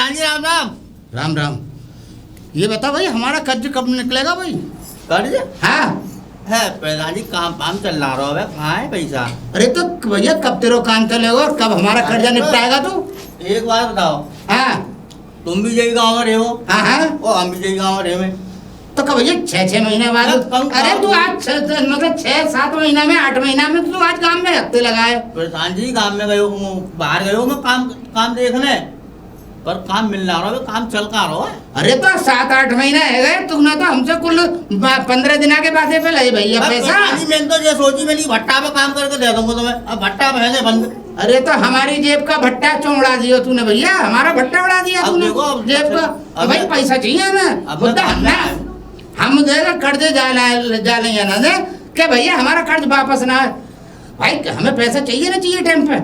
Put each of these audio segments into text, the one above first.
प्रधान जी राम राम। राम राम। ये बता भाई हमारा कर्ज कब निकलेगा भाई? कर्ज हाँ है प्रधान जी, काम काम चल रहा है, कहाँ है पैसा? अरे तो भैया कब तेरा काम चलेगा और कब हमारा कर्जा निपटाएगा तू? एक बात बताओ, हाँ तुम भी यही गाँव में रहे हो हाँ हाँ और हम भी यही गाँव में रहे। तो कब भैया 6-6 महीने बाद? अरे तू आज मतलब 6-7 महीना में 8 महीना में तू आज काम में हफ्ते लगाए। प्रधान जी काम में गए हो, बाहर गए हो मैं काम देखने, पर काम मिल रहा है, काम चल का रहा है। अरे तो 7-8 महीना है गए तुमने तो हमसे कुल 15 दिन के बाद पे ले भैया पैसा। मैंने तो ये सोची मैंने भट्टा पे काम करके दे दूंगा तुम्हें, अब भट्टा पे बंद। अरे तो हमारी जेब का भट्टा क्यों उड़ा दिया तूने भैया? हमारा भट्टा उड़ा दिया तूने जेब का। अब भाई पैसा चाहिए हमें, मुद्दा हम देगा कर्जे जा लेंगे ना दे क्या भैया? हमारा कर्ज वापस ना भाई, हमें पैसा चाहिए ना, चाहिए टाइम पे।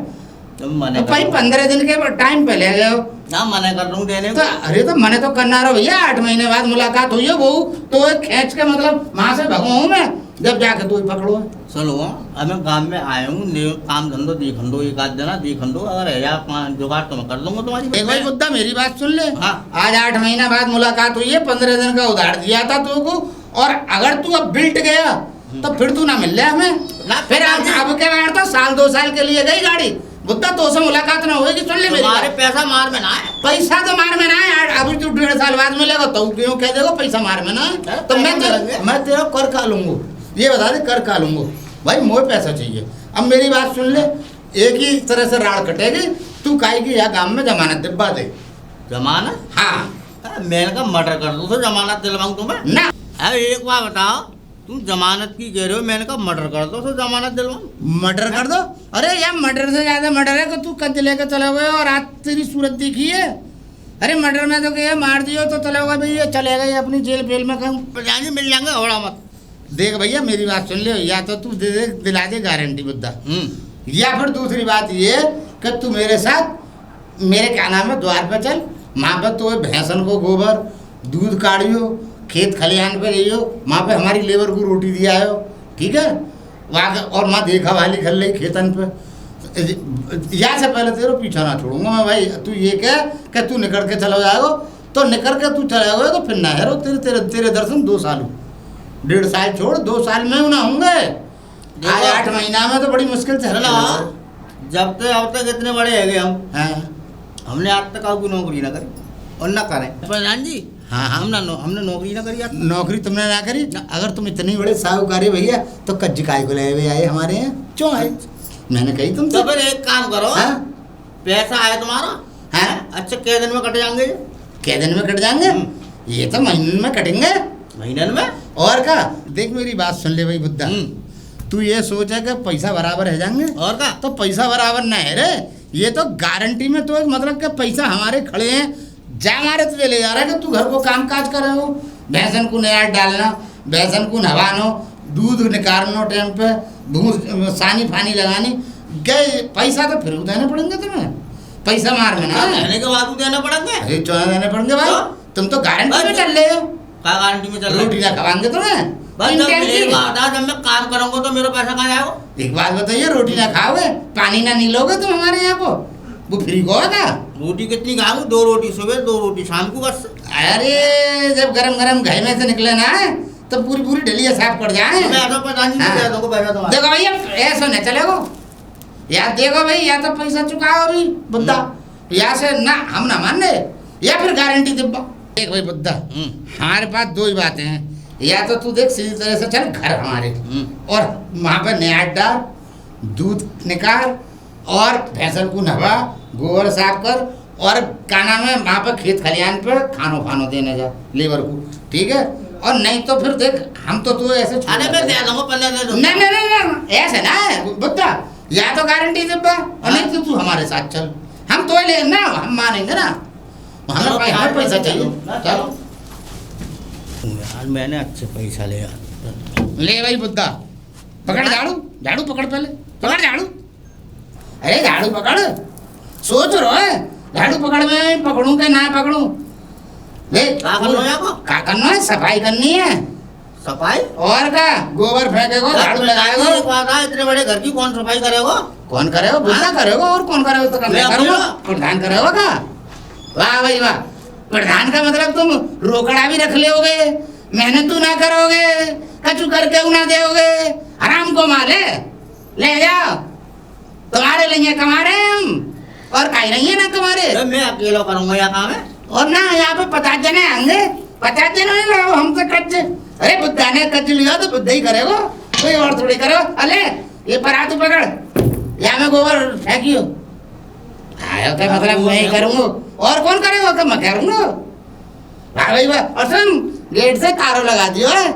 मने भाई 15 दिन के टाइम पे ले गए हो ना, मना कर दूं देने तो। अरे तो मने तो करना रहो भैया, 8 महीने बाद मुलाकात हुई है वो तो खींच के मतलब वहां से भगवाऊं मैं, जब जाके तू पकड़ो। सुनो अब मैं काम में आया हूँ, काम धंधो देखन दो, एक आध देना देखन दो, अगर है यार जुगाड़ तो मैं कर दूंगा तुम्हारी। एक भाई बुद्धा मेरी बात सुन ले। हाँ। आज 8 महीना बाद मुलाकात हुई है, 15 दिन का उधार दिया था तुमको, और अगर तू अब बिल्ट गया तो फिर तू ना मिल रहा हमें ना। फिर अब के बाद तो 1-2 साल के लिए गई गाड़ी बुद्धा, तो से मुलाकात ना होगी। सुन ले मेरी बात, पैसा मार में ना है, पैसा तो मार में ना है। अभी तू 1.5 साल बाद मिलेगा तो क्यों कह देगा पैसा मार में ना है? तो मैं तेरा कर का लूंगा, ये बता दे, कर का लूंगा भाई, मोए पैसा चाहिए। अब मेरी बात सुन ले, एक ही तरह से राड़ कटेगी, तू काहेगी या गांव में जमानत दिलवा दे। जमानत? हाँ मैंने कहा मर्डर कर दूं तो जमानत दिलवाऊं तुम्हें ना। अरे एक बात बताओ, तुम जमानत की कह रहे हो, मैंने कहा मर्डर कर दो तो जमानत दिलवाऊं। मर्डर कर दो? अरे यार मर्डर से ज्यादा मर्डर है कि तू कद लेके चला हुआ और आज तेरी सूरत दिखी है। अरे मर्डर में तो क्या मार दियो तो चला हुआ भैया, चलेगा ये अपनी जेल फेल में कहूँ। प्रधान जी मिल जाएंगे, हवड़ा मत। देख भैया मेरी बात सुन ले, या तो तू दे दिला दे गारंटी बुद्धा, या फिर दूसरी बात ये कि तू मेरे साथ मेरे क्या नाम है द्वार पे चल, वहाँ पर तो भैंसन को गोबर दूध काढ़ियो, खेत खलिहान पे गई हो, वहाँ पे हमारी लेबर को रोटी दिया हो, ठीक है वहाँ, और माँ देखा वाली खल रही खेतन पे। यहाँ से पहले तेरे पीछा ना छोड़ूंगा मैं भाई। तू ये कह कि तू निकल के चला जाएगा तो निकल के तू चला जाएगा तो फिर ना है तेरे तेरे तेरे दर्शन 2 साल, 1.5 साल छोड़ 2 साल में ना होंगे। आज 8 महीना में तो बड़ी मुश्किल से जब तक अब तक इतने बड़े है हम, हमने आज तक आपकी नौकरी ना करी और ना करें प्रधान जी। हाँ हमने नौकरी ना करी। नौकरी तुमने ना करी ना। अगर तुम इतने बड़े साहूकार है भैया तो कज्जी काय को ले आए हमारे यहाँ क्यों आए? मैंने कही तुम तो फिर एक काम करो, पैसा आया तुम्हारा, हाँ अच्छा कै दिन में कट जाएंगे? कै दिन में कट जाएंगे? ये तो महीने में कटेंगे। महीने में? और का देख मेरी बात सुन ले भाई बुद्धा, तू ये सोच है कि पैसा बराबर है जाएंगे, और का तो पैसा बराबर ना है रे। ये तो गारंटी में तो मतलब कि पैसा हमारे खड़े हैं, जा हमारे तुझे ले जा रहा है कि तू घर को काम काज करे हो, भैंसन को नया डालना, भैंसन को नहवानो, दूध निकालना टाइम पे, सानी फानी लगानी, गए पैसा तो फिर देने पड़ेंगे तुम्हें, पैसा मार में ना रहने के बाद देना पड़ेंगे। अरे क्यों देने पड़ेंगे भाई? तुम तो गारंटी में चल रहे हो। क्या गारंटी में चल रहे हो? रोटी ना खवाएंगे तुम्हें। जब मैं काम करूंगा तो मेरा पैसा कहाँ जाएगा? एक बात बताइए, रोटी ना खाओगे, पानी ना नहीं लोगे तुम हमारे यहाँ को, वो फ्री को होगा? रोटी कितनी खाऊंगी? 2 रोटी सुबह, 2 रोटी शाम को बस। अरे जब गरम गरम घर में से निकले ना तो पूरी पूरी डलिया साफ कर जाए। देखो भैया ऐसा नहीं चलेगा, या देखो भाई या तो पैसा चुकाओ अभी बुद्धा, या से ना हम ना मान रहे, या फिर गारंटी दिब्बा। देख भाई बुद्धा, हमारे पास 2 ही बातें हैं, या तो तू देख सीधी तरह से चल घर हमारे, और वहाँ पर नया डाल, दूध निकाल, और भैंसन को नहवा, गोबर साफ कर, और क्या नाम है वहाँ पर खेत खलिहान पर खानो देने जा लेबर को, ठीक है? और नहीं तो फिर देख हम तो तू ऐसे नहीं ऐसे ना बुद्धा, या तो गारंटी दिब्बा और नहीं तो तू हमारे साथ चल, हम तो ले ना, हम मानेंगे ना, हमें पैसा चाहिए। चलो यार मैंने अच्छे पैसा ले ले भाई बुद्धा, पकड़ झाड़ू, झाड़ू पकड़, पहले पकड़ झाड़ू, अरे झाड़ू पकड़, सोच रहा है झाड़ू पकड़ में पकड़ूं के ना पकड़ूं? देख क्या करना है, सफाई करनी है। सफाई? और का गोबर फेंकेगा, झाड़ू लगाएगा। इतने बड़े घर की कौन सफाई करेगा? कौन करेगा? बुद्धा करेगा, और कौन करेगा? तो मैं करूंगा, प्रधान करेगा का? वाह भाई वाह, प्रधान का मतलब तुम रोकड़ा भी रख लोगे, मेहनत तू ना करोगे, कछु करके ना दोगे, आराम को माले ले जाओ, तुम्हारे लिए कमा रहे हैं हम, और कहीं नहीं है ना तुम्हारे। मैं अकेला करूंगा यहाँ काम है, और ना यहाँ पे 50 जने आएंगे, 50 जने नहीं लगाओ हमसे कच्चे। अरे बुद्धा ने कच्चे लिया तो बुद्धा ही करेगा, कोई और थोड़ी करो। अले ये परातू पकड़, यहाँ में गोबर फेंकियो। आयो क्या मतलब मैं ही करूँगा, और कौन करेगा? क्या मैं करूँगा? वाह भाई वाह। और सुन, गेट से तारों लगा दियो है,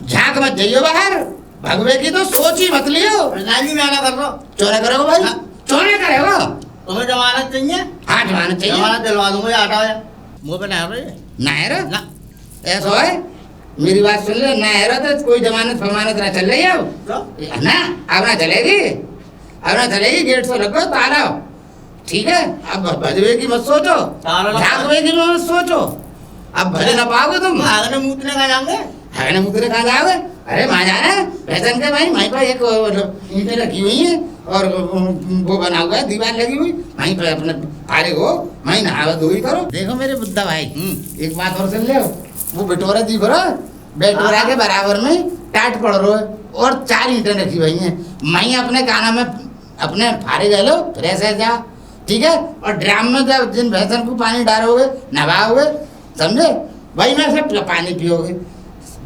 झांक मत जाइयो बाहर, भगवे की तो सोच ही मत लियो। राजी मैं कर रहा हूँ, चोरी करोगे भाई? चोरी करेगा? तुम्हें जमानत चाहिए? हाँ जमानत चाहिए। जमानत दिलवा दूंगा, आटा है मुँह पे नहीं रही नायरा ना। ऐसा है, मेरी बात सुन ले, नायरा तो कोई जमानत फमानत ना चल रही है अब तो ना, अब ना चलेगी, अब ना चलेगी। गेट से लगो तारा, ठीक है? अब भजवे की मत सोचो, झांकवे की मत सोचो, अब भज ना पाओगे तुम। आगने मूतने का जाओगे, आगने मुकरे कहाँ जाओगे? अरे वहाँ जाना है पहचान के भाई, वहीं पर एक ईंटें रखी हुई है और वो बना हुआ है, दीवार लगी हुई, वहीं पर अपने फारे हो, वहीं नहावा धोई करो। देखो मेरे बुद्धा भाई, एक बात और सुन ले, वो बिटोरा दी भरो, बिटोरा के बराबर में टाट पड़ रहा है और 4 ईंटें रखी हुई हैं, वहीं अपने काना में अपने फारे गए लो, फ्रेश है जाओ, ठीक है? और ड्राम में जब जिन भैंसन को पानी डालोगे, नहाओगे, समझे? वही में से पानी पियोगे,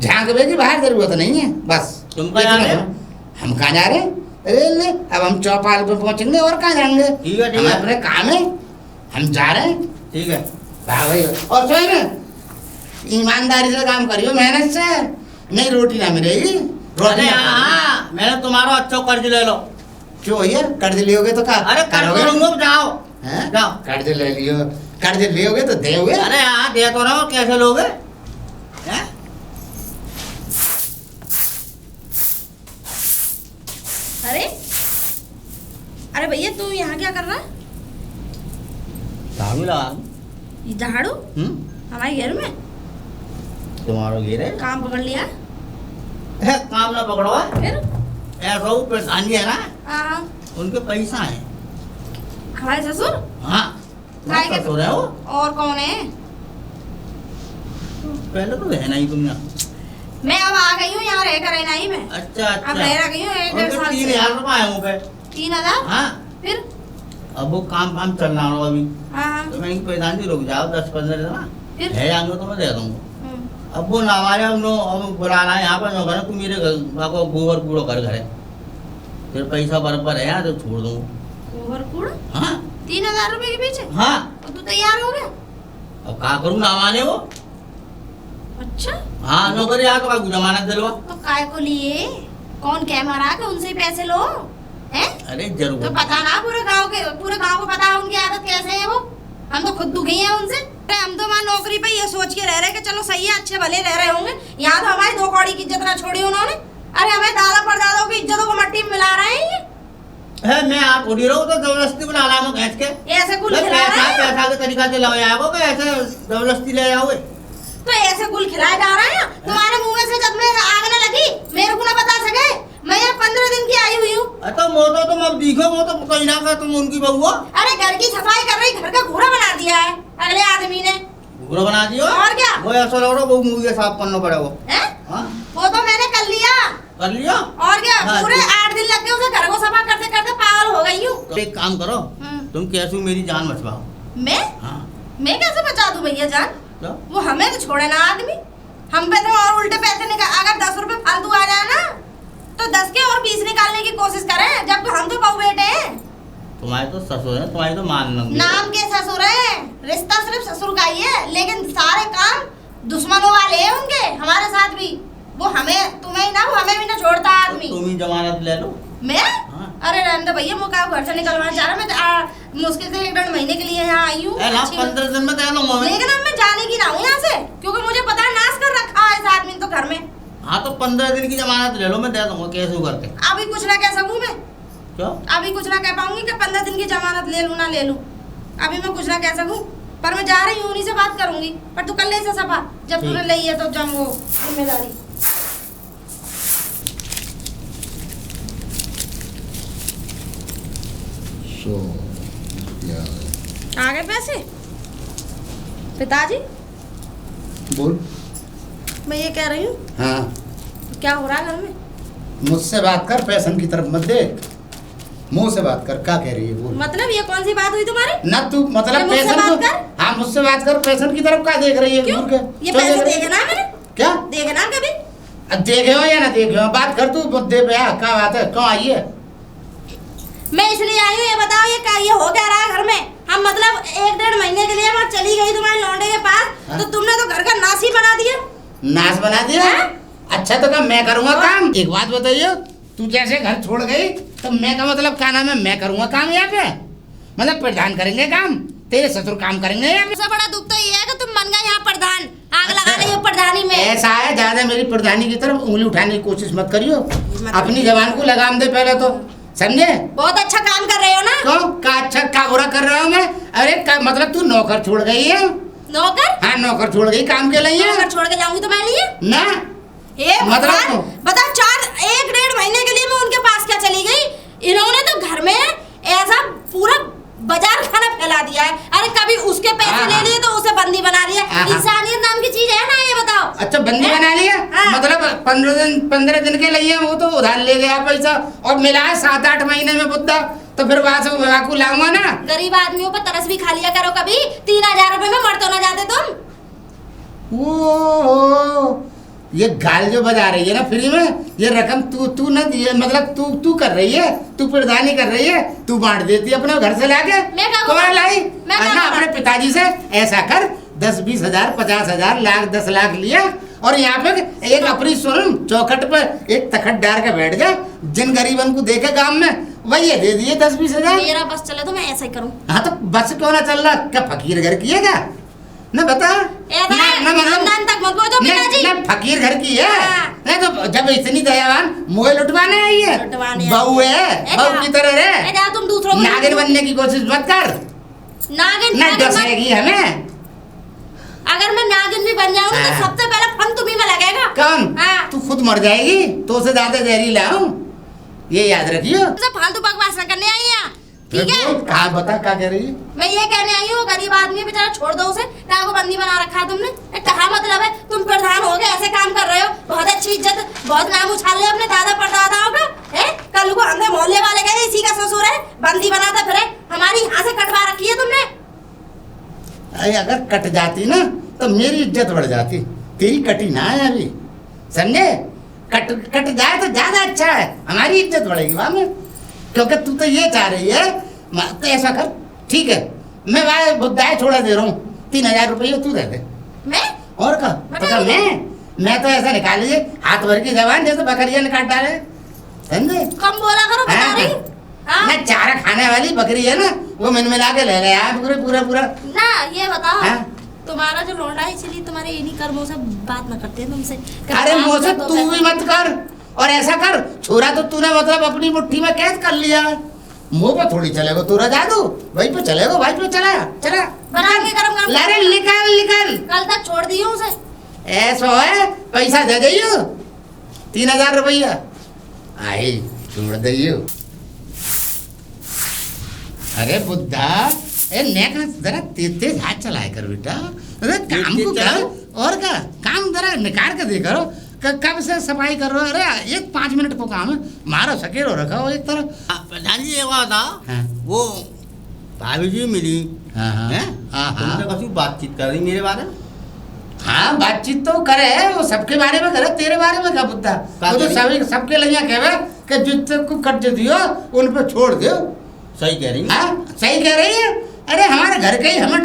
झांकवे की बाहर जरूरत नहीं है। बस तुम कहाँ जा रहे हो? हम कहाँ जा रहे हैं? अरे ले, अब हम चौपाल पे पहुंचेंगे और कहाँ जाएंगे? ठीक है, ठीक हमें है। अपने काम है, हम जा रहे हैं। ठीक है। वाह भाई। और सुन, ईमानदारी से काम करियो, मेहनत से, नहीं रोटी ना मिलेगी। अरे हाँ, मैंने तुम्हारा अच्छा कर्ज ले लो। क्यों भैया, कर्ज लियोगे तो क्या अरे कर्ज लूंगा, जाओ हैं? जाओ। कर्ज ले लियो, कर्ज लियोगे तो दोगे। अरे हाँ दे तो रहा हूँ, कैसे लोगे? हैं? अरे अरे भैया तू यहाँ क्या कर रहा है? झाड़ू लगा। ये झाड़ू हमारे घर में तुम्हारा घेर है, काम पकड़ लिया काम ना पकड़वा। फिर ऐसा वो परेशानी है ना, हाँ, उनके पैसा है। हमारे ससुर हाँ काय के- ससुर है वो, और कौन है? पहले तो रहना ही तुमने। मैं अब आ गई हूँ यहाँ रह कर रहना ही में। अच्छा अब रह गई हूँ 1-1.5 साल से। 3000 रुपये आए पे। 3000? हाँ फिर अब वो काम चल रहा हो अभी, हाँ तो मैं इनकी परेशानी रुक जाओ 10-15 दिन ना, फिर है जाऊंगा तो मैं दे दूंगा। हम्म, अब वो नवारे हम लोग अब बुलाना है यहाँ पर, नो घर तू मेरे घर को गोबर कूड़ो कर घरे, फिर पैसा बराबर है यहाँ तो छोड़ दूंगा। गोबर कूड़ा हाँ 3000 रुपए के पीछे? हाँ, और तू तैयार हो गया? अब क्या करूँ नवाने वो। अच्छा, हाँ नौकरी आ तो जमानत दिलवा। तो काय को लिए? कौन कह मारा कि उनसे ही पैसे लो हैं? अरे तो जरूर पता ना पूरे गांव को पता है उनकी आदत कैसे है वो। हम तो खुद दुखी हैं उनसे। अरे हम तो वहाँ नौकरी पे ये सोच के रह रहे कि चलो सही है, अच्छे भले रह रहे होंगे। यहाँ तो हमारी 2 कौड़ी की इज्जत ना छोड़ी उन्होंने। अरे हमें दादा परदादाओं की इज्जतों को मट्टी में मिला रहे हैं ये। है। मैं आप थोड़ी रहूँ तो जबरदस्ती बना ला मैं खींच के। ये ऐसे गुल मैं खिला रहे हैं, पैसा के तरीका से ले आओगे कि ऐसे जबरदस्ती ले आओगे? तो ऐसे गुल खिलाए जा रहे हैं। तुम्हारे मुंह में से जब मैं आग न लगी, मेरे को ना बता सके। मैं यहाँ 15 दिन की आई हुई हूँ। तो वो तो तुम अब दिखो, वो तो कहीं ना कहीं तुम उनकी बहू हो। अरे घर की सफाई कर रही, घर का घूरा बना दिया है अगले आदमी ने। घूरा बना दियो। और क्या? वो ऐसा लग रहा वो मुर्गे साफ करना पड़ेगा। हैं? हाँ वो तो मैंने कर लिया। कर लिया। और क्या, हाँ, पूरे ठीक। 8 दिन लग गए उसे घर को सफा करते करते पागल हो गई हूँ। तो एक काम करो, तुम कैसे मेरी जान बचवाओ। मैं हाँ मैं कैसे बचा दूं भैया जान? तो वो हमें तो छोड़े ना आदमी, हम पे तो और उल्टे पैसे निकाल। अगर 10 रुपए फालतू आ जाए ना तो 10 के और 20 निकालने की कोशिश करें, जब तो हम तो बहू बेटे हैं। तुम्हारे तो ससुर है, तुम्हारी तो मान लूंगी। नाम के ससुर है, रिश्ता सिर्फ ससुर का ही है, लेकिन सारे काम दुश्मनों वाले हैं उनके। हमारे साथ भी वो हमें, तुम्हें ही ना, वो हमें भी ना छोड़ता आदमी। तुम ही जमानत ले लो। मैं हाँ। अरे रहने दो भैया, मुझे घर से निकलवाना चाह रहा। मैं तो मुश्किल से 1-1.5 महीने के लिए यहाँ आई हूँ। 15 दिन में दे दूंगा मैं। लेकिन अब मैं जाने की ना हूँ यहाँ से, क्योंकि मुझे पता है नाश कर रखा है इस आदमी ने तो घर में। हाँ तो 15 दिन की जमानत ले लो, मैं दे दूंगा कैसे करके। अभी कुछ ना कह सकूँ मैं, क्यों? अभी कुछ ना कह पाऊंगी कि 15 दिन की जमानत ले लूँ ना ले लूँ। अभी मैं कुछ ना कह सकूँ, पर मैं जा रही हूँ, उन्हीं से बात करूंगी। पर तू कर ले इसे सफा, जब तूने ली है तो जम वो जिम्मेदारी। सो आ गए पैसे? पिताजी बोल। मैं ये कह रही हूँ, हाँ क्या हो रहा है घर में? मुझसे बात कर, पैसन की तरफ मत देख, मुंह से बात कर। क्या कह रही है बोल। मतलब ये कौन सी बात हुई तुम्हारी? ना तू मतलब मुझसे पैसन बात को, कर। हाँ मुझसे बात कर। पैसन की तरफ क्या देख रही है? क्यों? घूर के ये क्यों पैसे देख रही है? देखना मैंने, क्या देखना कभी? अब देखे हो या ना देखे हो, बात कर तू मुद्दे पे। क्या बात है, क्यों आई है? मैं इसलिए आई हूँ, ये बताओ ये हो क्या रहा है घर में? हम मतलब 1-1.5 महीने के लिए मैं चली गई तुम्हारे लौंडे के पास, हाँ? तो तुमने तो घर का नाश ही बना दिया। नाश बना दिया? हाँ? अच्छा तो क्या मैं करूँगा काम? एक बात बताइए, तू जैसे घर छोड़ गई तो मैं का मतलब क्या नाम है, मैं करूँगा काम यहाँ पे? मतलब प्रधान करेंगे काम, तेरे ससुर काम करेंगे यहाँ पे? सबसे बड़ा दुख तो ये है कि तुम बन गए यहाँ प्रधान, आग लगा रही हो प्रधानी में। ऐसा है, ज्यादा मेरी प्रधानी की तरफ उंगली उठाने की कोशिश मत करियो, अपनी जबान को लगाम दे पहले तो, समझे? बहुत अच्छा काम कर रहे हो ना। क्यों? का अच्छा का बुरा कर रहा हूँ मैं? अरे का मतलब तू नौकर छोड़ गई है? नौकर? हाँ नौकर छोड़ गई काम के लिए। नौकर छोड़ के जाऊंगी तुम्हारे लिए ना ये मतलब बताओ 1-1.5 महीने के लिए मैं उनके पास क्या चली गई? इन्होंने तो घर में ऐसा पूरा बाजार खाना फैला दिया है। अरे कभी उसके पैसे ले लिए तो उसे बंदी बना लिया। इंसानियत नाम की चीज है ना, ये बताओ। अच्छा बंदी बना लिया? हाँ। मतलब 15 दिन के लिए वो तो उधार ले गया पैसा और मिला है 7-8 महीने में बुद्धा, तो फिर वहां से विवाह को लाऊंगा ना। गरीब आदमियों पर तरस भी खा लिया करो कभी। 3000 रुपए में मर तो ना जाते तुम। ओ ये गाल जो बजा रही है ना फ्री में, ये रकम तू न दिए, मतलब तू कर रही है, तू प्रधानी कर रही है, तू बांट देती है अपने घर से लाके। मैं क्या कौन लाई? अच्छा अपने पिताजी से ऐसा कर, 10-20 हजार 50 हजार लाख 10 लाख लिया और यहाँ पे एक अपनी सुन चौखट पे एक तखट डाल के बैठ जा, जिन गरीबन को देखे गांव में वही दे दिए 10-20 हजार। मेरा बस चले तो मैं ऐसा ही करूँ। हाँ तो बस क्यों ना चल रहा? क्या फकीर घर की है क्या? न बता खानदान तक मत बोलो पिताजी। न फकीर घर की है। हाँ। नहीं तो जब इतनी दयावान मुझे लुटवाने आई है, बहू है, बहू की तरह रहे। तुम दूसरों को नागिन बनने की कोशिश मत कर, न डसेगी हमें। अगर मैं नागिन भी बन जाऊँ तो सबसे पहले फन तुम्ही में लगेगा। कौन? हाँ। तू खुद मर जाएगी, तो उसे ज्यादा जहरीला हूँ, ये याद रखियो। फालतू बकवास न करने आई है, ठीक है? हाँ बता क्या कह रही है? मैं ये कहने आई हूँ, गरीब आदमी बेचारा छोड़ दो उसे, क्या को बंदी बना रखा है तुमने? कहा मतलब है तुम प्रधान हो गए ऐसे काम कर रहे हो, बहुत अच्छी इज्जत, बहुत नाम उछाल रहे हो अपने दादा परदादाओं का। है कल को अंदर मोहल्ले वाले कह रहे इसी का ससुर है, बंदी बनाता फिरे, हमारी यहाँ से कटवा रखी है तुमने। अगर कट जाती ना तो मेरी इज्जत बढ़ जाती, तेरी कटी ना है अभी, समझे? कट जाए तो ज्यादा अच्छा है, हमारी इज्जत बढ़ेगी वहां में। क्योंकि तू तो ये चाह रही है, तो ऐसा कर, ठीक है मैं वहां बुद्धाए छोड़ा दे रहा हूँ, 3000 रुपये तू दे दे। मैं और का पता मैं तो ऐसा निकाल लीजिए हाथ भर की जबान जैसे बकरियां निकाल डाले, समझे? कम बोला करो, बता रही। ना चारा खाने वाली बकरी है ना, वो मिला के ले गया पूरा ना। ये बताओ हाँ? तुम्हारा जो लौंडा है इसलिए तुम्हारे इन्हीं कर्मों से बात न करते हैं तुमसे। अरे मुझसे तू भी मत कर, और ऐसा कर, छोरा तो तूने मतलब अपनी मुट्ठी में कैद कर लिया, मुंह पे थोड़ी चलेगा तू जादू, वहीं पे चलेगा, वहीं पे चला बना के गरम लारे निकल कल तक छोड़ दी हूँ उसे। ऐसा है, पैसा दे दियो 3000 रुपया, आई छोड़ दियो। अरे बुद्धा ए नेक जरा तेज हाथ चलाया कर बेटा, अरे काम को कर, और क्या काम जरा निकाल के दे करो। कब से सफाई कर रहे हो? अरे एक 5 मिनट को काम है, मारो सकेलो रखा हो एक तरफ। प्रधान जी ये बात था, वो भाभी जी मिली तुमसे कभी बातचीत कर रही मेरे बारे में? हाँ बातचीत तो करे, वो सबके बारे में करे, तेरे बारे में क्या बुद्धा? वो तो सभी सबके लिए कहे कि जितने को कर्ज दियो उन पे छोड़ दो। सही कह रही है। सही कह रही है। अरे हमारे घर के ही हमें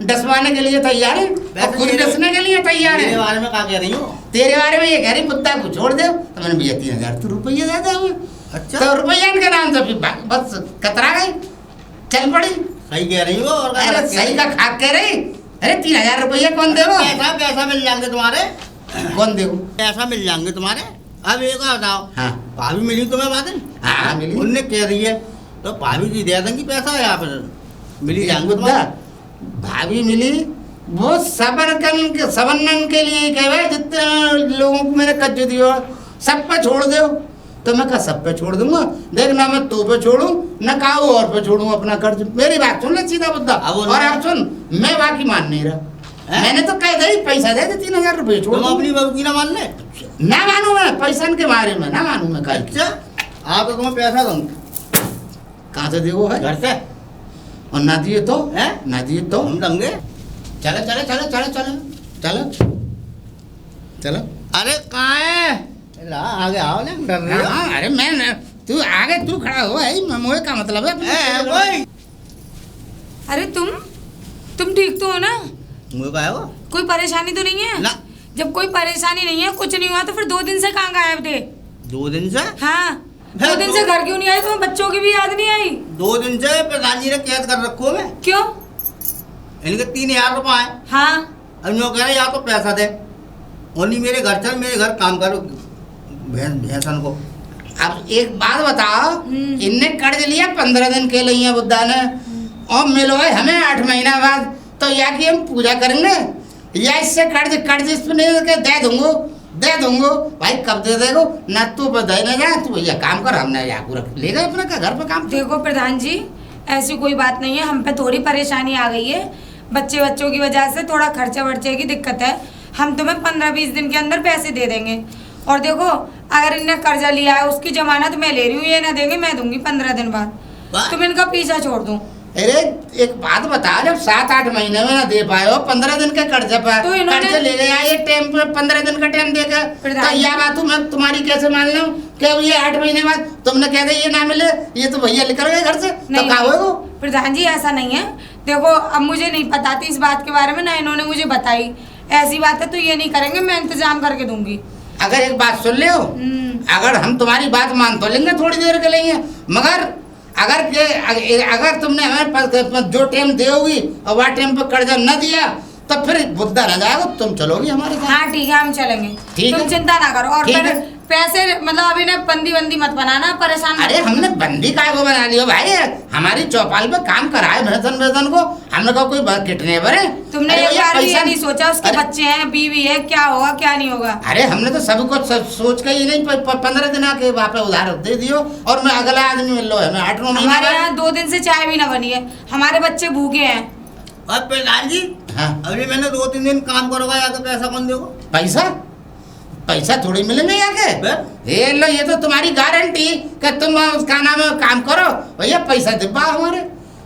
डसवाने के लिए तैयार है, और खुद डसने के लिए तैयार है। तेरे बारे में क्या कह रही हो? तेरे बारे में ये कह रही बुद्धा को छोड़ दे, तो मैंने भैया 3000 रुपया दे दे। अच्छा तो रुपया के नाम से बस कतरा गई, चल पड़ी। सही कह रही हो। और अरे सही का खाक कह रही। अरे 3000 रुपया कौन देगा? पैसा मिल जाएंगे तुम्हारे। कौन देगा? पैसा मिल जाएंगे तुम्हारे। अब एक बताओ, हाँ भाभी मिली तुम्हें बातें? हाँ मिली। उनने कह रही है तो भाभी जी दे देंगी पैसा, यहाँ पर मिली जाएंगे बुद्धा भाभी मिली, वो सबरन के लिए कहे जितने लोगों को मैंने कर्ज दियो सब पे छोड़ दो, तो मैं कहा सब पे छोड़ दूंगा। देख ना मैं तो पे छोड़ू न काऊ और पे छोड़ू अपना कर्ज। मेरी बात सुन ले सीधा बुद्धा। और आप सुन, मैं बाकी मान नहीं रहा, हैं? मैंने तो कह दी पैसा दे दे 3000 रुपये छोड़ तुम दूँ। अपनी बहू की ना मान ले। ना मानू मैं पैसा के बारे में ना मानू मैं कल अच्छा आप तो तुम्हें पैसा दूंगा कहाँ से देवो है घर से, और ना दिए तो हैं? ना दिए तो हम देंगे। चलो चलो चलो चलो चलो चलो चलो। अरे कहाँ है? ला आगे आओ ना, डर रही हो। हाँ, अरे मैं तू आगे तू खड़ा हो भाई मोए का मतलब है कोई अरे तुम ठीक तो हो ना? मुझे कहा है वो? कोई परेशानी तो नहीं है ना। जब कोई परेशानी नहीं है, कुछ नहीं हुआ, तो फिर 2 दिन से कहाँ गायब थे? 2 दिन से? हाँ 2 दिन से घर क्यों नहीं आई? तुम्हें बच्चों की भी याद नहीं आई? 2 दिन से प्रधान जी ने कैद कर रखो मैं। क्यों? इनके 3000 रुपये आए। हाँ अब यूँ कह रहे या तो पैसा दे, ओनली मेरे घर चल, मेरे घर काम करो भैंसन को। अब एक बात बताओ, हम्म। इनने कर्ज लिया 15 दिन के लिए बुद्धा ने, और मिलो है हमें 8 महीना बाद, तो या कि हम पूजा करेंगे या इससे कर्ज इसमें दे दूंगो भाई। कब दे देगो ना? तू बधाई ना जा, तू भैया काम कर, हमने याकू रख ले गए अपने घर पे काम। देखो प्रधान जी, ऐसी कोई बात नहीं है, हम पे थोड़ी परेशानी आ गई है, बच्चों की वजह से थोड़ा खर्चे वर्चे की दिक्कत है। हम तुम्हें 15-20 दिन के अंदर पैसे दे देंगे। और देखो अगर इनने कर्जा लिया है उसकी जमानत मैं ले रही हूँ, ये ना देंगे, मैं दूंगी 15 दिन बाद। तुम इनका पीछा छोड़ दो। अरे एक बात बता, जब 7-8 महीने में ना दे पाए हो 15 दिन के कर्जे पर, तो इन्होंने- कर्जे ले गया ये टाइम पे 15 दिन का टाइम देकर, तो यह बात मैं तुम्हारी कैसे मान लूं कि ये 8 महीने बाद तुमने कह दिया ये ना मिले, ये तो भैया निकल गए घर से, तो क्या होगा? प्रधान जी ऐसा नहीं है। देखो अब मुझे नहीं पता थी इस बात के बारे में, ना इन्होंने मुझे बताई। ऐसी बात है तो ये नहीं करेंगे, मैं इंतजाम करके दूंगी। अगर एक बात सुन ले हो, अगर हम तुम्हारी बात मान तो लेंगे थोड़ी देर के लिए, मगर अगर तुमने हमें जो टाइम दोगी और वह टाइम पर कर्जा न दिया तो फिर बुद्धा न जाएगा, तुम चलोगी हमारे साथ। हाँ ठीक है, हम चलेंगे, ठीक तुम है। चिंता ना करो। और ठीक फिर है। पैसे मतलब अभी ना बंदी मत बनाना, परेशान मत अरे करना। हमने बंदी काय को बना लियो भाई, हमारी चौपाल पे काम कराए भैसन को, हमने कहा कोई किडनैपर है? तुमने अरे एक भैया बार भी ये पैसा- नहीं सोचा उसके अरे- बच्चे हैं, बीवी है, क्या होगा क्या नहीं होगा? अरे हमने तो सब कुछ सोच के ही नहीं 15 दिन आके वहाँ पे उधार दे दियो, और मैं अगला आदमी मिल लो है, मैं 8 महीने हमारे बाद- यहाँ 2 दिन से चाय भी ना बनी है, हमारे बच्चे भूखे हैं। और प्रधान जी हाँ अभी मैंने 2-3 दिन काम करोगा या तो पैसा कौन देगा? पैसा थोड़ी मिलेंगे यहाँ ये लो, ये तो तुम्हारी गारंटी कि तुम उसका नाम काम करो भैया, पैसा दे पाओ हमारे।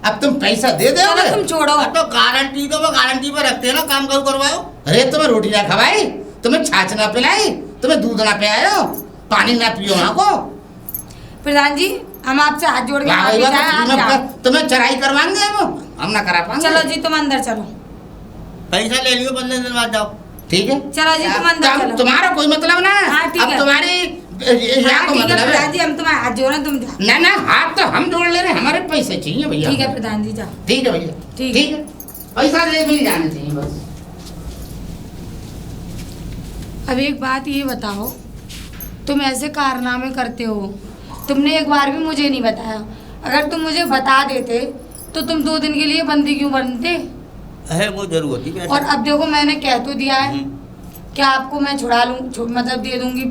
अब तुम पैसा दे दो, चलो तुम छोड़ो। तो गारंटी तो वो गारंटी पर रखते हैं ना, काम करो करवाओ। अरे तुम्हें रोटी ना खवाई, तुम्हें छाछ ना पिलाई, तुम्हें दूध ना पिलायो, पानी ना पियो वहाँ को। प्रधान जी हम आपसे हाथ जोड़ के माफी चाहें, आप जाओ। तुम्हें चढ़ाई करवाएंगे हम ना करा पाएंगे। चलो जी तुम अंदर चलो। पैसा ले लियो, 15 दिन बाद जाओ। ठीक है, चलो जी तुम अंदर चलो। तुम्हारा कोई मतलब ना है। हाँ, ठीक अब है। तुम्हारी यहाँ को ठीक है मतलब प्रधान है जी, हम तुम्हारे हाथ जोड़ रहे हैं, तुम जाओ। ना हाथ तो हम जोड़ ले रहे हैं, हमारे पैसे चाहिए भैया। ठीक है प्रधान जी जाओ। ठीक है भैया, ठीक ठीक है, पैसा दे मिल जाने चाहिए बस। अब एक बात ये बताओ, तुम ऐसे कारनामे करते हो, तुमने एक बार भी मुझे नहीं बताया। अगर तुम मुझे बता देते तो तुम 2 दिन के लिए बंदी क्यों बनते? है वो जरूर होती पैसा। और अब देखो मैंने कह तो दिया है कि आपको मैं छुड़ा लूँ, मतलब दे दूंगी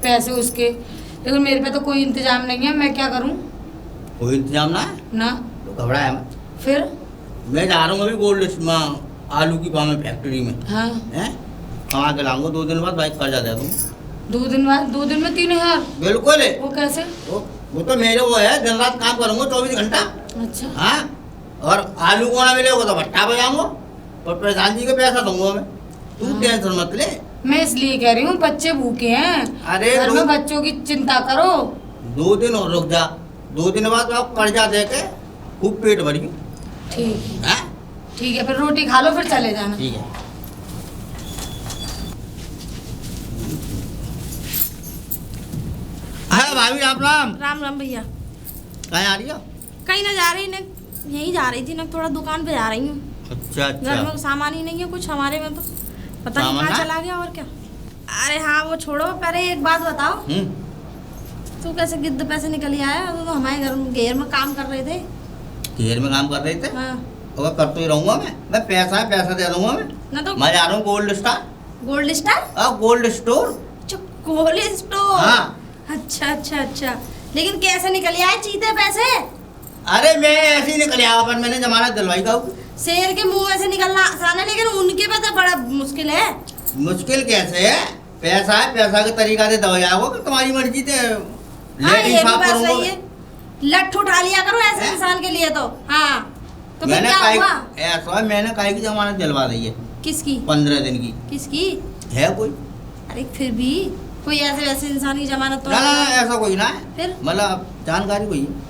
पैसे उसके, लेकिन मेरे पे तो कोई इंतजाम नहीं है, मैं क्या करूँ? कोई इंतजाम ना है ना तो घबराया मैं। फिर मैं जा रहा हूँ अभी गोल्ड में, आलू की पाम फैक्ट्री में। हाँ हैं कमा के लाऊंगा, 2 दिन बाद भाई कर्जा दे दूँ। 2 दिन बाद 2 दिन में 3000? बिल्कुल है वो कैसे? वो तो मेरे वो है, दिन रात काम करूँगा 24 घंटा। अच्छा हाँ और आलू को ना मिलेगा तो भट्टा बजाऊंगा और प्रधान जी के पैसा दूंगा मैं। तू हाँ। टेंशन मत ले। मैं इसलिए कह रही हूँ, बच्चे भूखे हैं, अरे घर में बच्चों की चिंता करो। 2 दिन और रुक जा, 2 दिन बाद आप कर्जा दे के खूब पेट भरी। ठीक हाँ ठीक है, फिर रोटी खा लो फिर चले जाना। ठीक है। हाँ भाभी राम राम। राम राम भैया। कहाँ आ रही हो? कहीं ना जा रही ना, यहीं जा रही थी ना, थोड़ा दुकान पे जा रही हूँ। अच्छा घर अच्छा। में सामान ही नहीं है कुछ हमारे में, तो पता नहीं सामान कहाँ है? चला गया और क्या। अरे हाँ वो छोड़ो, पहले एक बात बताओ, तू कैसे गिद्ध पैसे निकल आया? तो हमारे घर में घेर में काम कर रहे थे। घेर में काम कर रहे थे हाँ और कर तो ही रहूंगा मैं पैसा है, पैसा दे दूंगा मैं। ना तो मैं जा रहा हूँ gold star. Gold star? Gold store. अच्छा गोल्ड स्टोर। हाँ। अच्छा अच्छा अच्छा, लेकिन कैसे निकल आए चीते पैसे? अरे मैं ऐसे ही निकल आया, पर मैंने जमानत दिलवाई था। शेर के मुंह में से निकलना आसान है, लेकिन उनके पे तो बड़ा मुश्किल है। मुश्किल कैसे है? पैसा है, पैसा के तरीका से दो जाओ कि तुम्हारी मर्जी से हाँ, ये लेडीज भी साफ बात सही करूंगा। है। लठ उठा लिया करो ऐसे हैं? इंसान के लिए तो। हाँ तो फिर मैंने क्या हुआ? ऐसा है, मैंने काहे की जमानत दिलवा दी है किसकी? 15 दिन की। किसकी? है कोई? अरे फिर भी कोई ऐसे वैसे इंसान की जमानत तो ना ना ना, ऐसा कोई ना है, फिर मतलब जानकारी कोई है।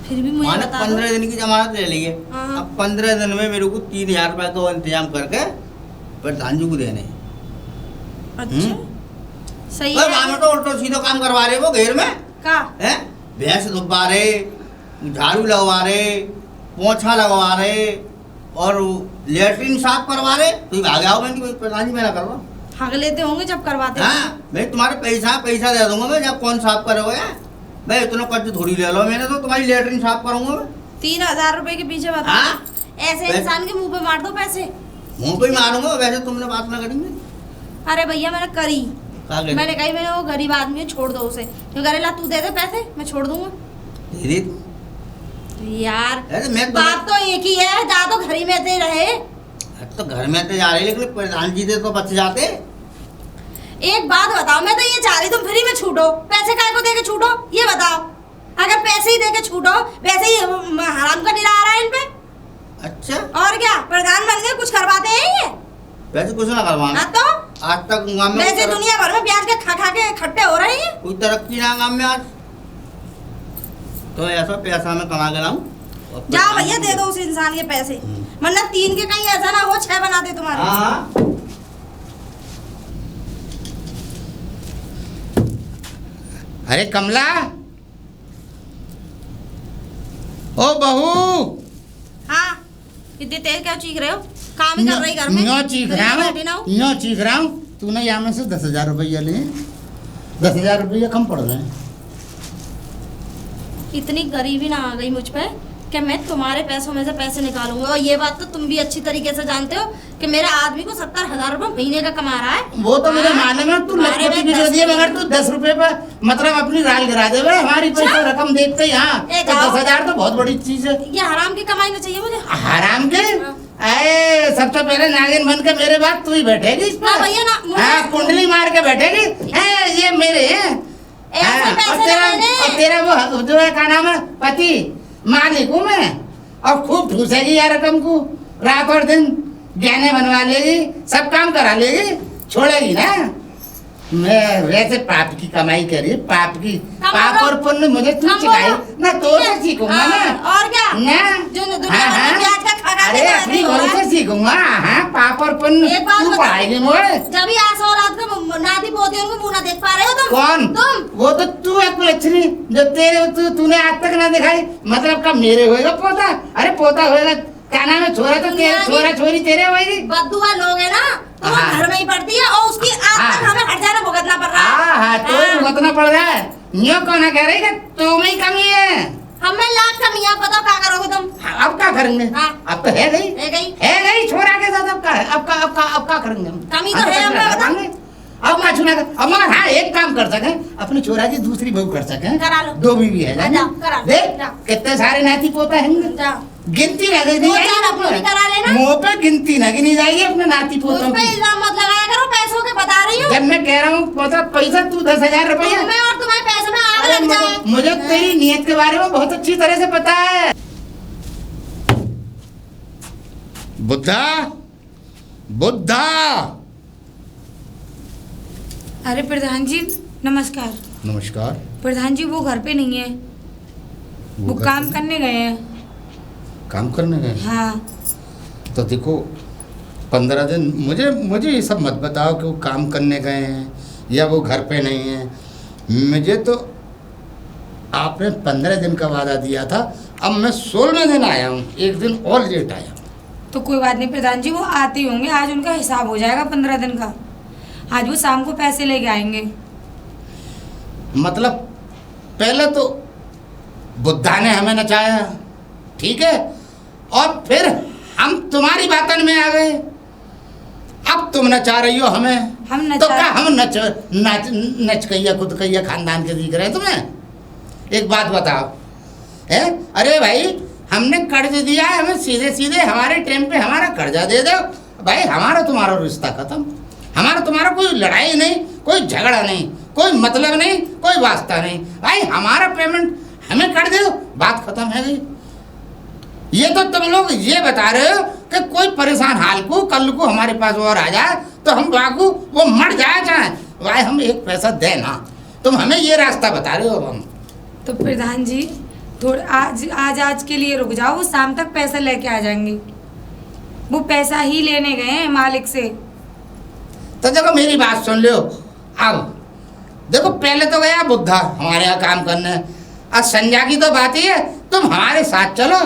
फिर भी मुझे माने बता दो। 15 दिन की जमानत ले ली है। हाँ। अब 15 दिन में मेरे को 3000 रुपए का इंतजाम करके प्रधान जी को देने हैं। अच्छा सही और है। मामे तो उल्टो सीधो काम करवा रहे वो घेर में का है, भैंस धुपा रहे, झाड़ू लगवा रहे, पोछा लगवा रहे और लेटरिन साफ करवा रहे। तो भाग आओ, मैंने प्रधान जी मैं कर रहा हूँ। हग लेते होंगे जब करवाते हाँ होंगे। मैं तुम्हारे पैसा दे दूंगा मैं, जब कौन साफ करोगे मैं इतना कर्ज थोड़ी ले लो, मैंने तो तुम्हारी लेटरिन साफ करूंगा मैं। 3000 रुपए के पीछे बता। हाँ? ऐसे इंसान के मुंह पे मार दो पैसे। मुंह पे ही मारूंगा, वैसे तुमने बात ना करेंगे। अरे भैया मैंने करी, क्या करें? मैंने कही मैंने वो गरीब आदमी है छोड़ दो उसे। क्यों करे ला तू दे दे पैसे मैं छोड़ दूंगा। दीदी यार अरे मैं बात तो एक ही है, जा तो घर ही में ते रहे। तो घर में तो जा रहे, लेकिन प्रधान जी से तो बच जाते। एक बात बताओ, मैं तो ये चाह रही तुम फ्री में छूटो, पैसे काय को दे के छूटो ये बताओ। अगर पैसे ही दे के छूटो, वैसे ही हराम का निरा आ रहा है इन पे। अच्छा और क्या प्रधान बन गए, कुछ करवाते हैं ये? वैसे कुछ ना करवाना। हाँ तो आज तक गाँव में वैसे दुनिया भर में प्याज के खा खा के खट्टे हो रहे हैं। कोई तरक्की ना गाँव में आज। तो ऐसा पैसा मैं कमा के लाऊं। जाओ भैया दे दो उस इंसान के पैसे, वरना 3 के कहीं ऐसा ना हो 6 बना दे तुम्हारे। हाँ अरे कमला, ओ बहू। हाँ इतने तेज क्या चीख रहे हो? काम ही कर रही घर में। न्यो चीख रहा बैठी ना हूँ, हूँ। न्यो चीख रहा हूँ। तूने यहाँ में से 10,000 रुपया लिए। 10,000 रुपया कम पड़ रहे हैं। इतनी गरीबी ना आ गई मुझ पे कि मैं तुम्हारे पैसों में से पैसे निकालूंगा। और ये बात तो तुम भी अच्छी तरीके से जानते हो कि मेरा आदमी को 70,000 रुपए महीने का कमा रहा है। वो तो मुझे हाँ? मालूम है, तू तुम्हारे लखपति में बिगड़ 10 दिए मगर तू 10 रुपए पे मतलब अपनी राल गिरा दे। हमारी पैसा रकम देखते ही हाँ ए, तो जाओ। 10,000 तो बहुत बड़ी चीज है। ये हराम की कमाई ना चाहिए मुझे। हराम के हाँ। अरे सबसे पहले नागिन बन के मेरे बाद तू ही बैठेगी इस ना पर। भैया ना, मुझे- हाँ कुंडली मार के बैठेगी। ये मेरे हैं। ऐसे हाँ, पैसे और मैंने- तेरा वो जो है क्या नाम है पति, मालिक हूँ मैं। और खूब ठूसेगी यार रकम को, रात और दिन गहने बनवा लेगी, सब काम करा लेगी, छोड़ेगी ना। मैं वैसे पाप की कमाई करी, पाप की पाप और पुण्य मुझे तू कम सिखाई बोलो। ना, तो से सीखूंगा हाँ, ना। और क्या? ना जो दुनिया हाँ, भर में हाँ। प्याज का खा खा के अरे तो अपनी ऐसे ही हो घरों रहा है। से सीखूंगा। हाँ पाप और पुण्य एक बात तू बताओ। पढ़ाएगी मुझे। जब ही आस औलाद को नाती पोती उनको मुंह ना देख पा रहे हो तुम। कौन? तुम। वो तो तू है कुलच्छनी जो तेरे तूने आज तक ना दिखाई। मतलब का मेरे होएगा पोता? अरे पोता होएगा क्या नाम है, छोरा तो तेरे, छोरा छोरी तेरे होएगी। बद्दुआ लोग है ना तो वो हाँ। घर में ही पड़ती है और उसकी आज हाँ। तक हमें हट जाना भुगतना पड़ रहा है। हाँ तो हाँ। भुगतना पड़ रहा है। न्यो कौन कह रही कि तुम ही कमी है। हमें लाख कमियां बताओ क्या करोगे तुम? हाँ, अब क्या करेंगे? हाँ। अब तो है गई, है गई। है गई छोरा के साथ। अब क्या है? अब क्या करेंगे हम? कमी तो हम है, कुछ हमें ना बता। करेंगे। अब क्या चुना कर? अब मगर हाँ एक काम कर सके, अपनी छोरा की दूसरी बहू कर सके। करा लो। 2 बीवी है हाँ, जाओ, करा लो। देख जाओ। कितने सारे नाती पोता हैं। जाओ। गिनती ना गिनी 2-4 अपनी भी करा लेना। मुंह पे गिनती ना गिनी जाएगी अपने नाती मुझ पोतों पे की। इल्जाम मत लगाया करो, पैसों के बता रही हूँ। जब मैं कह रहा हूँ पैसा तू 10,000 रुपया। तुम्हें और तुम्हारे पैसे में आग अरे लग जाए। मुझे तेरी नीयत के बारे में बहुत अच्छी तरह से पता है। बुद्धा, बुद्धा। अरे प्रधान जी नमस्कार। नमस्कार। प्रधान जी वो घर पे नहीं है, वो घर काम पे- करने गए हैं। काम करने गए? हाँ तो देखो 15 दिन मुझे ये सब मत बताओ कि वो काम करने गए हैं या वो घर पे नहीं है। मुझे तो आपने 15 दिन का वादा दिया था, अब मैं 16वें दिन आया हूँ, 1 दिन और लेट आया हूँ। तो कोई बात नहीं प्रधान जी, वो आते ही होंगे। आज उनका हिसाब हो जाएगा 15 दिन का। आज वो शाम को पैसे लेके आएंगे। मतलब पहले तो बुद्धा ने हमें नचाया, ठीक है, और फिर हम तुम्हारी बातन में आ गए। अब तुम नचा रही हो हमें। हम तो नचा- क्या हम नच कहिया खुद कहिया खानदान के दिख रहे हैं तुम्हें? एक बात बताओ है, अरे भाई हमने कर्ज दिया है, हमें सीधे सीधे हमारे टाइम पे हमारा कर्जा दे दो भाई। हमारा तुम्हारा रिश्ता खत्म, हमारा तुम्हारा कोई लड़ाई नहीं, कोई झगड़ा नहीं, कोई मतलब नहीं, कोई वास्ता नहीं भाई। हमारा पेमेंट हमें कर दो, बात खत्म है गई। ये तो तुम लोग ये बता रहे हो कि कोई परेशान हाल को कल को हमारे पास और आ जाए तो हम बागू वो मर जाए चाहे भाई, हम एक पैसा देना। तुम हमें ये रास्ता बता रहे हो। अब हम तो प्रधान जी थोड़ा आज के लिए रुक जाओ, वो शाम तक पैसा लेके आ जाएंगे। वो पैसा ही लेने गए हैं मालिक से। तो देखो मेरी बात सुन लो। अब देखो पहले तो गया बुद्धा हमारे यहाँ काम करने, अब संजय की तो बात ही है, तुम हमारे साथ चलो।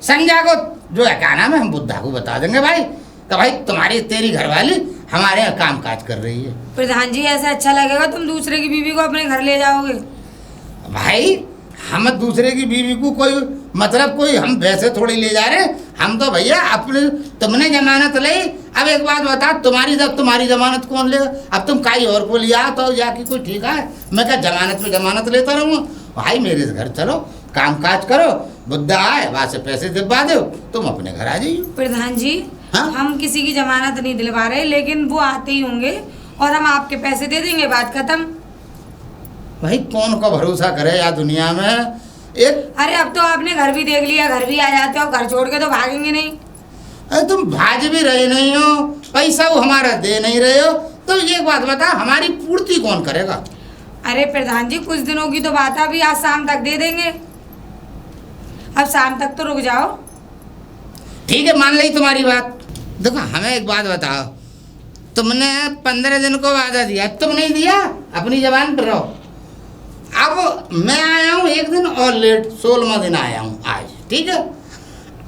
संजय को जो है क्या नाम है, हम बुद्धा को बता देंगे भाई कि भाई तुम्हारी तेरी घरवाली हमारे यहाँ काम काज कर रही है। प्रधान जी ऐसा अच्छा लगेगा, तुम दूसरे की बीवी को अपने घर ले जाओगे। भाई हम दूसरे की बीवी को कोई मतलब कोई हम वैसे थोड़ी ले जा रहे हैं। हम तो भैया अपने तुमने जमानत ली। अब एक बात बता, तुम्हारी जमानत कौन ले? अब तुम कहीं और को लिया तो जाके कोई ठीक है, मैं क्या जमानत पे जमानत लेता रहूँ? भाई मेरे घर चलो, काम काज करो, बुद्धा आए वहाँ से पैसे दिलवा दो, तुम अपने घर आ जाइए। प्रधान जी हाँ? हम किसी की जमानत नहीं दिलवा रहे, लेकिन वो आते ही होंगे और हम आपके पैसे दे देंगे, बात खत्म। भाई कौन का भरोसा करे यार दुनिया में। एक अरे अब तो आपने घर भी देख लिया, घर भी आ जाते हो, घर छोड़ के तो भागेंगे नहीं। अरे तुम भाज भी रहे नहीं हो, पैसा वो हमारा दे नहीं रहे हो, तो ये बात बता हमारी पूर्ति कौन करेगा? अरे प्रधान जी कुछ दिनों की तो बात है, अभी आज शाम तक दे देंगे। अब शाम तक तो रुक जाओ। ठीक है मान ली तुम्हारी बात। देखो हमें एक बात बताओ, तुमने 15 दिन को वादा दिया, तुम नहीं दिया, अपनी जबान पर रहो। अब मैं आया हूँ एक दिन और लेट, 16वां दिन आया हूँ आज, ठीक है।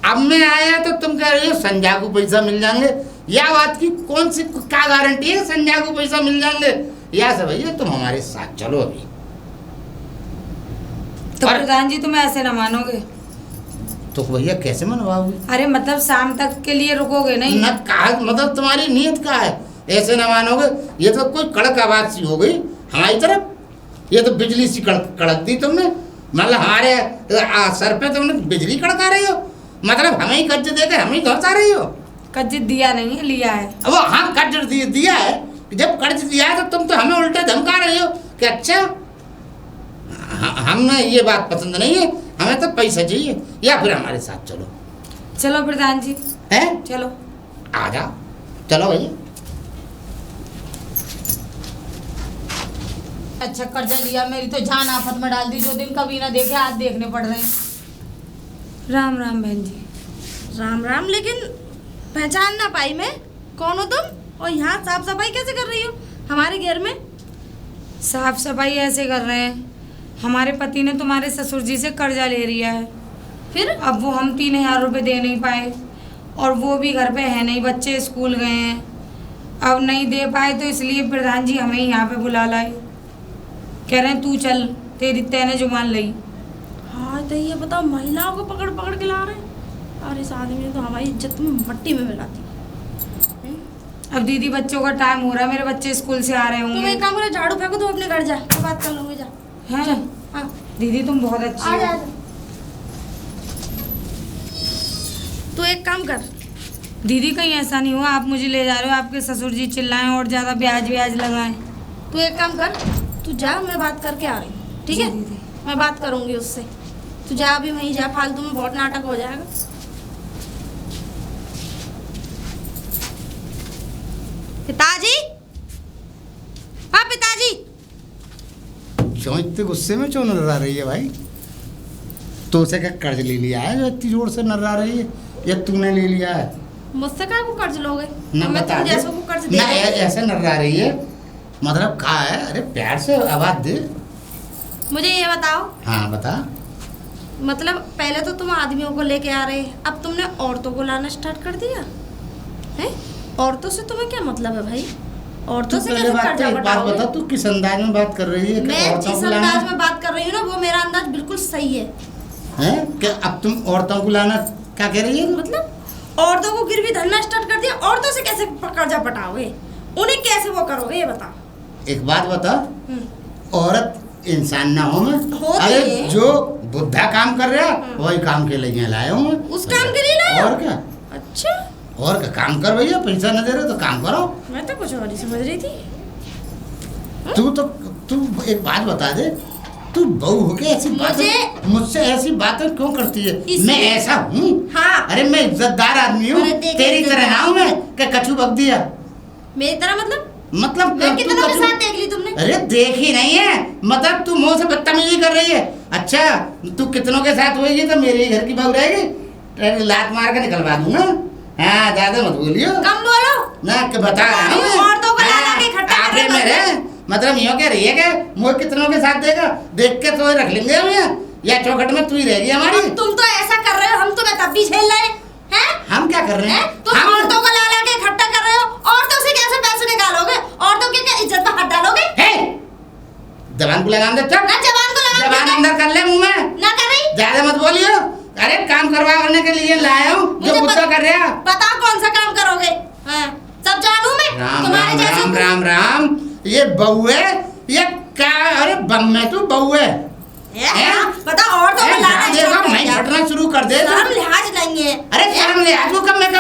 अब मैं आया तो तुम कह रही हो संजय को पैसा मिल जाएंगे। या बात की कौन सी क्या गारंटी है संजय को पैसा मिल जाएंगे? या सब भैया तुम हमारे साथ चलो अभी। तो प्रधान जी तुम ऐसे न मानोगे तो भैया कैसे मनवाओगे? अरे मतलब शाम तक के लिए रुकोगे नहीं? न कहा मतलब तुम्हारी नीयत क्या है, ऐसे न मानोगे? ये तो कोई कड़क आवाज सी हो गई हमारी तरफ, ये तो बिजली सी कड़क दी तुमने। मतलब हमारे सर पे तुमने बिजली कड़का रही हो, मतलब हमें ही कर्ज देकर हमें ही धोसा रही हो। कर्ज दिया नहीं है, लिया है। वो हाँ कर्ज दिया है, जब कर्ज दिया है तो तुम तो हमें उल्टे धमका रही हो कि अच्छा हमें ये बात पसंद नहीं है, हमें तो पैसा चाहिए, या फिर हमारे साथ चलो। चलो प्रधान जी हैं चलो आ जाओ, चलो भैया। अच्छा कर्जा लिया, मेरी तो जान आफत में डाल दी। जो दिन कभी ना देखे आज देखने पड़ रहे हैं। राम राम बहन जी। राम राम, लेकिन पहचान ना पाई मैं, कौन हो तुम? और यहाँ साफ सफाई कैसे कर रही हो हमारे घर में? साफ सफाई ऐसे कर रहे हैं, हमारे पति ने तुम्हारे ससुर जी से कर्जा ले लिया है। फिर अब वो हम 3000 रुपये दे नहीं पाए, और वो भी घर पे है नहीं, बच्चे स्कूल गए हैं। अब नहीं दे पाए तो इसलिए प्रधान जी हमें यहाँ पे बुला लाए, कह रहे हैं तू चल, तेरी तैने जुबान लई। हाँ तो ये बताओ, महिलाओं को पकड़ पकड़ के ला रहे हैं। अरे इस आदमी ने तो हमारी इज्जत में मट्टी में मिला दी। अब दीदी बच्चों का टाइम हो रहा है, मेरे बच्चे स्कूल से आ रहे तुम होंगे। एक काम करो, झाड़ू फेंको, तुम अपने घर जा, मैं बात कर लूंगी, जा। हैं हाँ दीदी तुम बहुत अच्छी आ जा, हो। आ जा। तू एक काम कर, दीदी कहीं ऐसा नहीं हुआ आप मुझे ले जा रहे हो, आपके ससुर जी चिल्लाएं और ज़्यादा ब्याज लगाएं। तू एक काम कर, तू जा, मैं बात करके आ रही हूँ, ठीक है? जी दीदी। मैं बात करूंगी उससे, तू जा अभी वहीं जा, फालतू में बहुत नाटक हो जाएगा। पिताजी, हाँ पिताजी। क्यों इतने गुस्से में क्यों नजर रही है भाई? तो उसे क्या कर्ज ले लिया है जो इतनी जोर से नजर रही है, या तूने ले लिया है? मुझसे क्या को कर्ज लोगे? ना मैं बता तुम दे। जैसों को कर्ज दे ना दूंगी। ऐसे नजर रही है, मतलब कहा है? अरे प्यार से आवाज दे। मुझे ये बताओ, हाँ बता। मतलब पहले तो तुम आदमियों को लेके आ रहे, अब तुमने औरतों को लाना स्टार्ट कर दिया है? औरतों से तुम्हें क्या मतलब है भाई? औरतों से कैसे कर्जा एक बात बटाओगे? बता, तू किस अंदाज में बात कर रही है? कि मैं औरतों जिस को लाना अंदाज में बात कर रही हूँ ना, वो मेरा अंदाज बिल्कुल सही है। है? क्या अब तुम औरतों को लाना क्या कह रही है? मतलब औरतों को गिरवी धरना स्टार्ट कर दिया, औरतों से कैसे कर्जा पटाओगे? उन्हें कैसे वो करोगे, ये बताओ। एक बात बता, हम्म, औरत इंसान ना हो मैं? हो तो अरे ये। जो बुद्धा काम कर रहा वही काम के लिए लाया हूँ मैं। उस काम के लिए लाए हो? और क्या, अच्छा और क्या, काम कर भैया, पैसा न दे रहे तो काम करो। मैं तो कुछ और ही समझ रही थी। तू एक बात बता दे, तू बहू होके ऐसी बातें मुझसे ऐसी बातें क्यों करती है? मैं ऐसा हूँ? हाँ। अरे मैं इज्जतदार आदमी हूँ, तेरी तरह ना हूँ मैं कि कछू बक दिया। मेरी तरह मतलब मैं कितनों के साथ देख ली तुमने? अरे देखी नहीं है, मतलब तू मुंह से बदतमीजी कर रही है। अच्छा तू कितनों के साथ होगी तो मेरे ही घर की बहू रहेगी, लात मार के निकलवा दूंगा। हाँ ज्यादा मत बोलियो, कम बोलो ना कि बता रहा हूँ औरतों को ला के इकट्ठा कर रहे मेरे, मतलब यूँ कह रही है कि मुझे कितनों के साथ देगा, देख के तो रख लेंगे हम यहाँ, या चौखट में तू ही रहेगी हमारी। तुम तो ऐसा कर रहे हो, हम तुम्हें तब भी झेल रहे हैं। हम क्या कर रहे हैं? तुम औरतों को ला के इकट्ठा कर रहे हो, औरतों से कैसे पैसे निकालोगे? औरतों की क्या इज्जत पर हाथ डालोगे? जबान को लगाम दे, चुप। ना जबान को लगाम जबान अंदर कर ले मुंह में, ना कर रही। ज्यादा मत बोलियो। अरे काम करवाने के लिए लाया हूँ, जो गुस्सा कर रहा। बताओ कौन सा काम करोगे? सब जानू मैं तुम्हारे जैसे। राम राम राम, ये बहू है ये क्या? अरे बम में तू बहू है। बताओ औरतों को लाना मैं फटना शुरू कर दे। शर्म लिहाज नहीं है। अरे शर्म लिहाज को कब मैं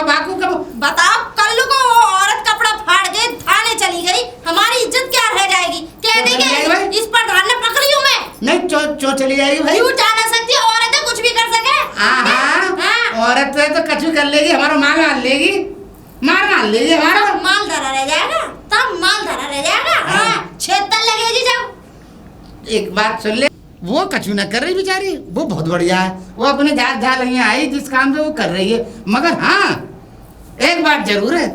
बाकू कब? बताओ कल को औरत कपड़ा फाड़ के थाने चली गई, हमारी इज्जत क्या रह जाएगी? कह देंगे इस पर धान ने पकड़ी हूँ मैं। नहीं चो चली जाएगी भाई। क्यों जा ना सकती? औरत है, कुछ भी कर सके। औरत है तो कछु कर लेगी, हमारा माल मार लेगी, मार लेगी हमारा। माल धरा रह जाएगा, तब माल धरा रह जाएगा। छेतर लगेगी जब। एक बात सुन ले, वो कछु न कर रही बेचारी, वो बहुत बढ़िया है, वो अपने जात झाल यहाँ आई, जिस काम से वो कर रही है। मगर हाँ एक बात जरूर है,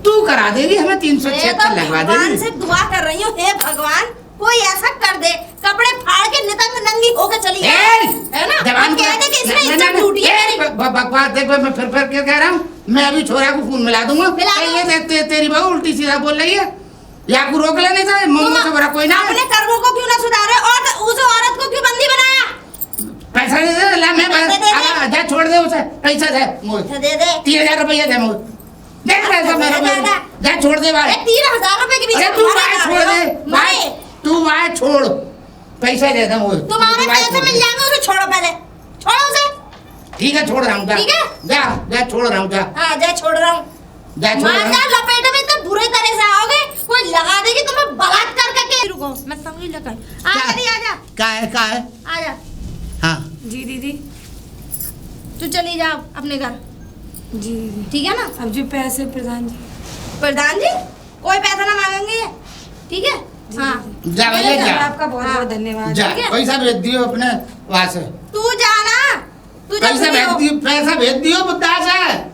तू करा देगी हमें 376 लगवा देगी। भगवान से दुआ कर रही हूँ, हे भगवान कोई ऐसा कर दे कपड़े फाड़ के नितंग नंगी होके चली जाए, है ना? जवान कह दे कि इसने इज्जत लूटी है मेरी। बकवास देख, मैं फिर कह रहा हूँ, मैं अभी छोरा को फोन मिला दूंगा। ये तेरी बहू उल्टी सीधा बोल रही है, या को रोक लेने से मुंह से बड़ा कोई ना। अपने कर्मों को क्यों ना सुधारे और उस औरत को क्यों बंदी बनाया? पैसा दे दे, ला मैं जा छोड़ दे उसे, पैसा दे मुझे, दे 3000 रुपया दे मुझे, दे पैसा मेरा, जा छोड़ दे भाई। 3000 रुपए के पीछे तू आए छोड़ दे भाई, तू आए छोड़, पैसा दे दे मुझे। तुम्हारे पैसे मिल जाएंगे, उसे छोड़ो, पहले छोड़ो उसे। ठीक है छोड़ रहा हूँ, ठीक है जा छोड़ रहा हूँ, जा हाँ जा छोड़ रहा हूँ। लपेटे में तो बुरे तरह से आओगे, कोई लगा देगी तुम्हें बलात्कार करके। रुको मैं समझ लगा, आजा का है आजा। हाँ जी दीदी। तू चली जाओ अपने घर, जी दीदी। ठीक है ना? अब जी पैसे प्रधान जी। प्रधान जी कोई पैसा ना मांगेंगे, ठीक है? हाँ जा भैया जा, आपका बहुत बहुत धन्यवाद। जा पैसा भेज दियो अपने वहाँ से। तू जाना, तू पैसा भेज दियो बुद्धा से,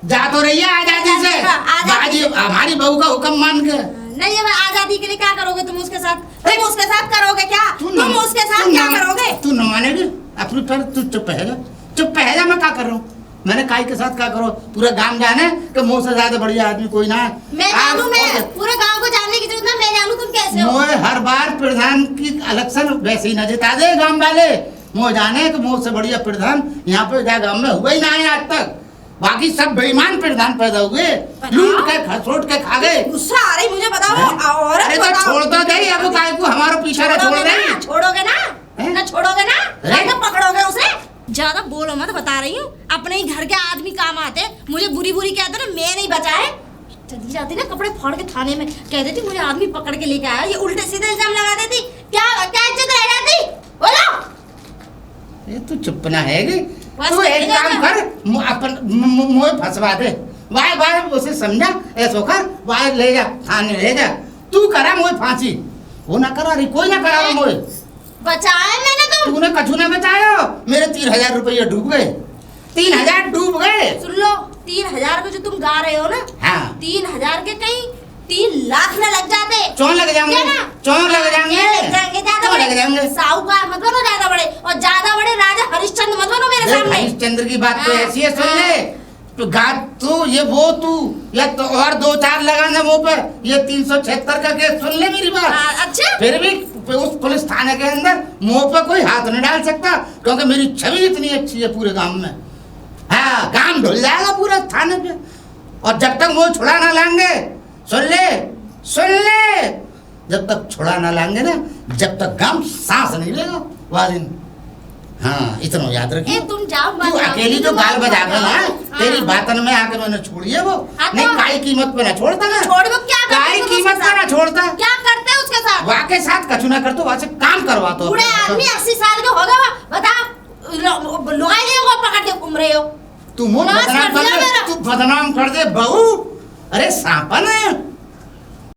जा तो रही है आजादी से, बाजी हमारी बहू का हुक्म मान के। नहीं है, आजादी के लिए क्या करोगे तुम उसके साथ? तुम उसके साथ करोगे क्या? तुम उसके साथ क्या करोगे? तू न मानेगी अपनी पर, तू चुप है जा। मैं क्या कर रहा हूँ? मैंने काई के साथ क्या करो? पूरा गांव जाने कि मुझ से ज्यादा बढ़िया आदमी कोई ना है। मैं जानू, मैं पूरे गांव को जानने की जरूरत है, मैं जानू तुम कैसे हो। मोए हर बार प्रधान की इलेक्शन वैसे ही न जिता दे गांव वाले, मोह जाने कि मुझ से बढ़िया प्रधान यहाँ पे गांव में हुआ ही ना है आज तक। बाकी सब बेईमान प्रधान पैदा हुए, लूट के खसोट के खा गए। गुस्सा आ रही मुझे, बताओ औरत। अरे तो छोड़ तो दे, अब काय को हमारा पीछे छोड़ दे। छोड़ोगे ना छोड़ोगे ना, पकड़ोगे उसे। ज्यादा बोलो मत, बता रही हूँ। अपने ही घर के आदमी काम आते, मुझे बुरी कहते ना, मैं नहीं बचाए। चली जाती ना कपड़े फाड़ के थाने में, कह देती मुझे आदमी पकड़ के लेके आया, ये उल्टे सीधे इल्जाम लगा देती, क्या इज्जत रह जाती? बोलो। ये तू चुप ना है तू एक काम कर, अपन मोए फंसवा दे, वाय उसे समझा, ऐसो कर, वाय ले जा थाने ले जा, तू करा मोए फांसी, वो ना करा रही, कोई ना करा मोए। बचाया मैंने तो, तूने कछु ना बचाया, मेरे 3000 रुपये डूब गए, 3000 डूब गए। सुन लो, 3000 को जो तुम गा रहे हो ना, हाँ 3000 के कहीं 3 लाख न लग जाते। चौं लग जाएंगे, चौं लग जाएंगे। साहूकार मत बनो ज्यादा बड़े, और ज्यादा बड़े राजा हरिश्चंद्र मत बनो मेरे सामने। हरिश्चंद्र की बात तो ऐसी है, सुन ले, तो गा तू ये वो तू या तो और 2-4 लगाना मुंह पे, ये 376 का केस सुन ले मेरी बात। अच्छा फिर भी उस पुलिस थाने के अंदर मुंह पे कोई हाथ नहीं डाल सकता, क्योंकि मेरी छवि इतनी अच्छी है पूरे गांव में। हाँ गांव ढुल जाएगा पूरा थाने पे, और जब तक मुंह छुड़ा ना लाएंगे, सुन ले, जब तक छुड़ा ना लाएंगे ना, जब तक गांव सांस नहीं लेगा। वह दिन। हाँ इतना याद रखिए। तुम जाओ तू अकेली जो गाल बजा गया ना, तेरी बातन में आके मैंने छोड़िए वो। नहीं काई कीमत पे ना छोड़ता ना। छोड़ वो क्या करते काई कीमत पे ना छोड़ता। क्या करते हैं उसके साथ? वहाँ के साथ कछु ना कर तो वहाँ से काम करवा तो। बूढ़े आदमी 80 साल के हो गए, बता लुगाई ले को पकड़ के घूम रहे हो। तू मुंह बदनाम कर दे, तू बदनाम कर दे बहू। अरे सांपन है